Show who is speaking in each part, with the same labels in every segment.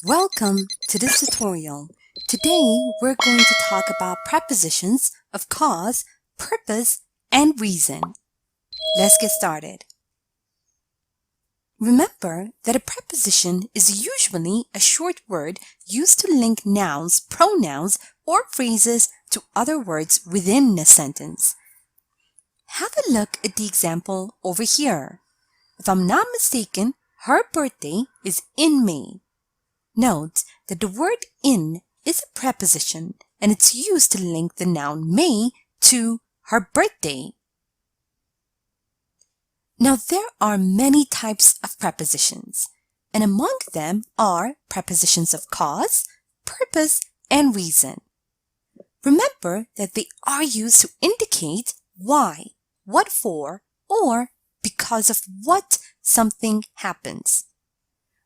Speaker 1: Welcome to this tutorial. Today we're going to talk about prepositions of cause, purpose, and reason. Let's get started. Remember that a preposition is usually a short word used to link nouns, pronouns, or phrases to other words within a sentence. Have a look at the example over here. If I'm not mistaken, her birthday is in May. Note that the word in is a preposition and it's used to link the noun May to her birthday. Now there are many types of prepositions, and among them are prepositions of cause, purpose, and reason. Remember that they are used to indicate why, what for, or because of what something happens.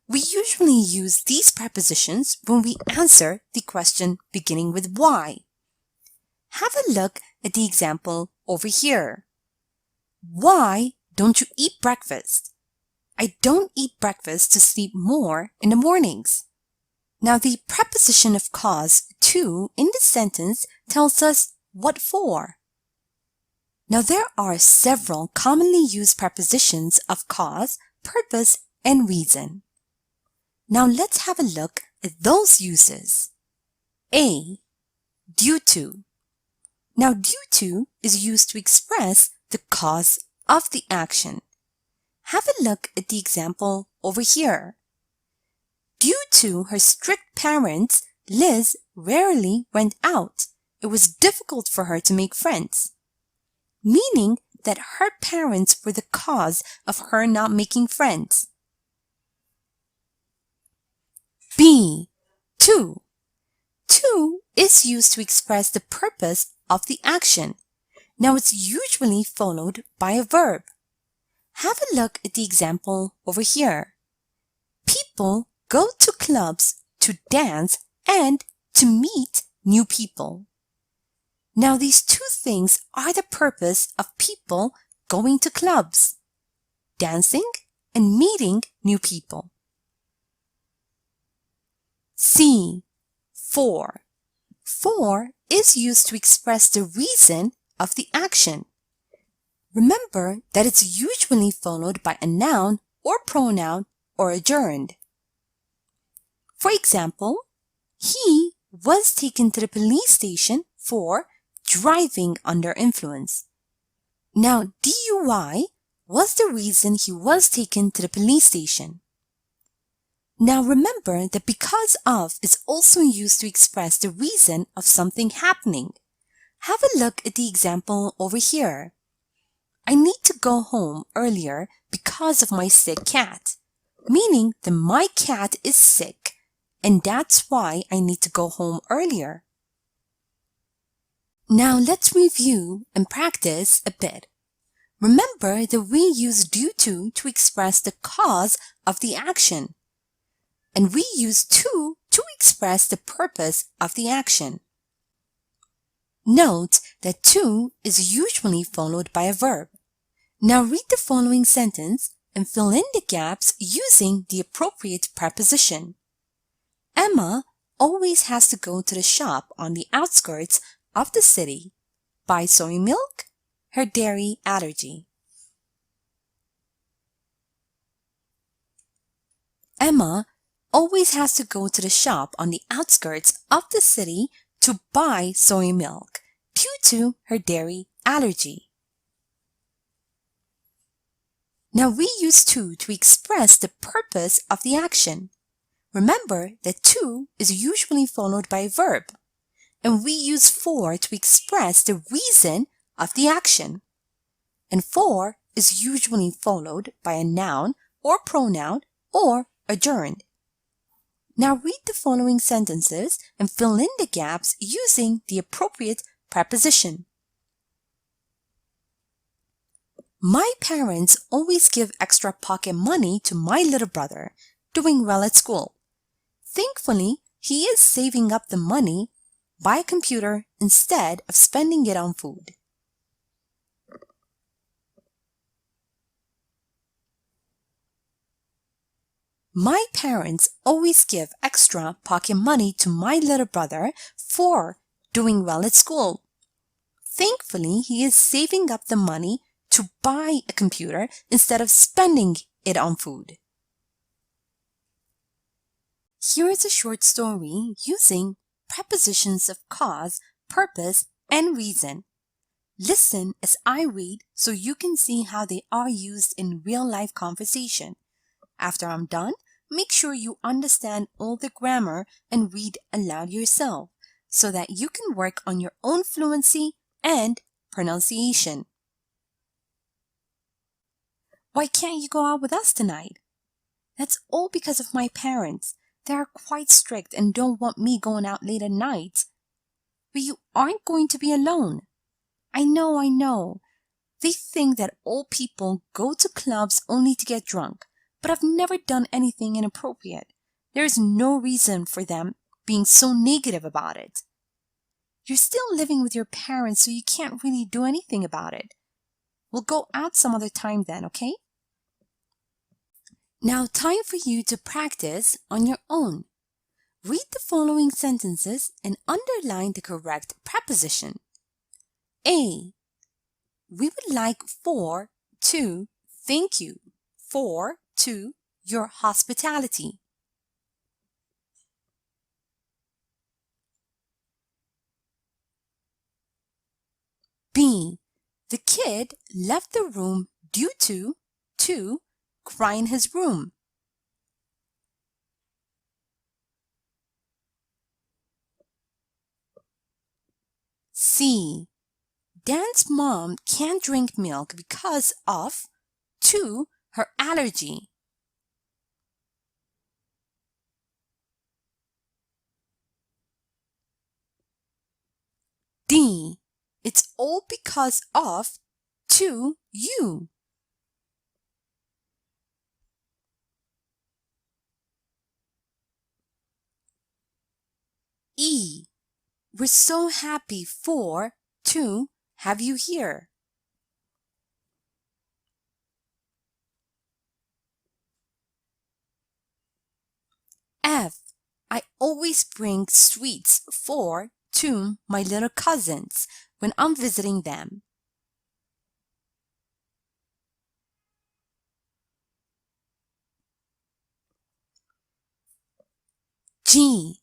Speaker 1: We usually use these prepositions when we answer the question beginning with why. Have a look at the example over here. Why don't you eat breakfast? I don't eat breakfast to sleep more in the mornings. Now the preposition of cause to in this sentence tells us what for. Now there are several commonly used prepositions of cause, purpose, and reason. Now let's have a look at those uses. A. Due to. Now due to is used to express the cause of the action. Have a look at the example over here. Due to her strict parents, Liz rarely went out. It was difficult for her to make friends. Meaning that her parents were the cause of her not making friends. B. To. To is used to express the purpose of the action. Now it's usually followed by a verb. Have a look at the example over here. People go to clubs to dance and to meet new people. Now these two things are the purpose of people going to clubs, dancing and meeting new people. C. For. For is used to express the reason of the action. Remember that it's usually followed by a noun or pronoun or adjourned. For example, he was taken to the police station for driving under influence. Now, DUI was the reason he was taken to the police station. Now remember that because of is also used to express the reason of something happening. Have a look at the example over here. I need to go home earlier because of my sick cat, meaning that my cat is sick and that's why I need to go home earlier. Now let's review and practice a bit. Remember that we use due to express the cause of the action. And we use to express the purpose of the action. Note that to is usually followed by a verb. Now read the following sentence and fill in the gaps using the appropriate preposition. Emma always has to go to the shop on the outskirts of the city, buy soy milk, her dairy allergy. Emma always has to go to the shop on the outskirts of the city to buy soy milk due to her dairy allergy. Now we use to express the purpose of the action. Remember that to is usually followed by a verb, and we use for to express the reason of the action. And for is usually followed by a noun or pronoun or adjourned. Now read the following sentences and fill in the gaps using the appropriate preposition. My parents always give extra pocket money to my little brother, doing well at school. Thankfully, he is saving up the money, buy a computer instead of spending it on food. My parents always give extra pocket money to my little brother for doing well at school. Thankfully, he is saving up the money to buy a computer instead of spending it on food. Here is a short story using prepositions of cause, purpose, and reason. Listen as I read so you can see how they are used in real-life conversation. After I'm done, make sure you understand all the grammar and read aloud yourself so that you can work on your own fluency and pronunciation. Why can't you go out with us tonight? That's all because of my parents. They are quite strict and don't want me going out late at night. But you aren't going to be alone. I know. They think that all people go to clubs only to get drunk, but I've never done anything inappropriate. There is no reason for them being so negative about it. You're still living with your parents, so you can't really do anything about it. We'll go out some other time then, okay? Now, time for you to practice on your own. Read the following sentences and underline the correct preposition. A. We would like for to thank you for to your hospitality. B. The kid left the room due to cry in his room. C. Dan's mom can't drink milk because of her allergy. D. It's all because of you. E. We're so happy for to have you here. F. I always bring sweets for to my little cousins when I'm visiting them. G.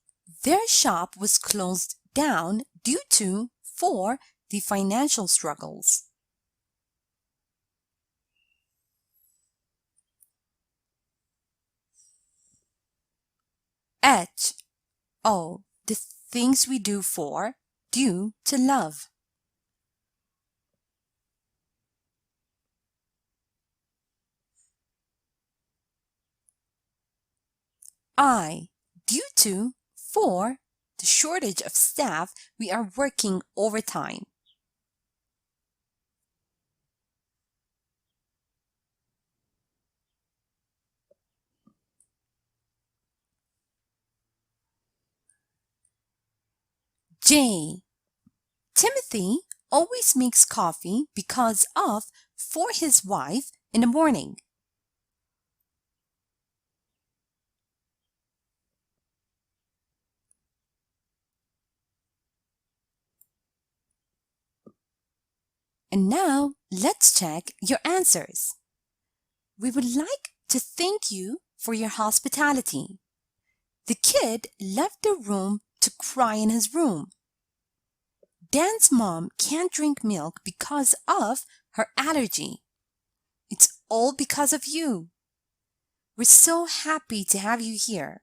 Speaker 1: Their shop was closed down due to for the financial struggles. H. Oh, the things we do for due to love. I. Due to for the shortage of staff, we are working overtime. J. Timothy always makes coffee because of for his wife in the morning. And now let's check your answers. We would like to thank you for your hospitality. The kid left the room to cry in his room. Dan's mom can't drink milk because of her allergy. It's all because of you. We're so happy to have you here.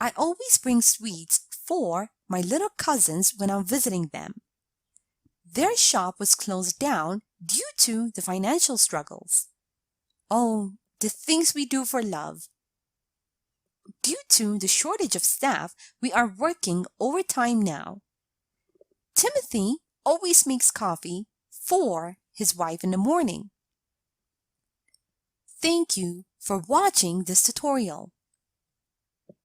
Speaker 1: I always bring sweets for my little cousins when I'm visiting them. Their shop was closed down due to the financial struggles. Oh, the things we do for love. Due to the shortage of staff, we are working overtime now. Timothy always makes coffee for his wife in the morning. Thank you for watching this tutorial.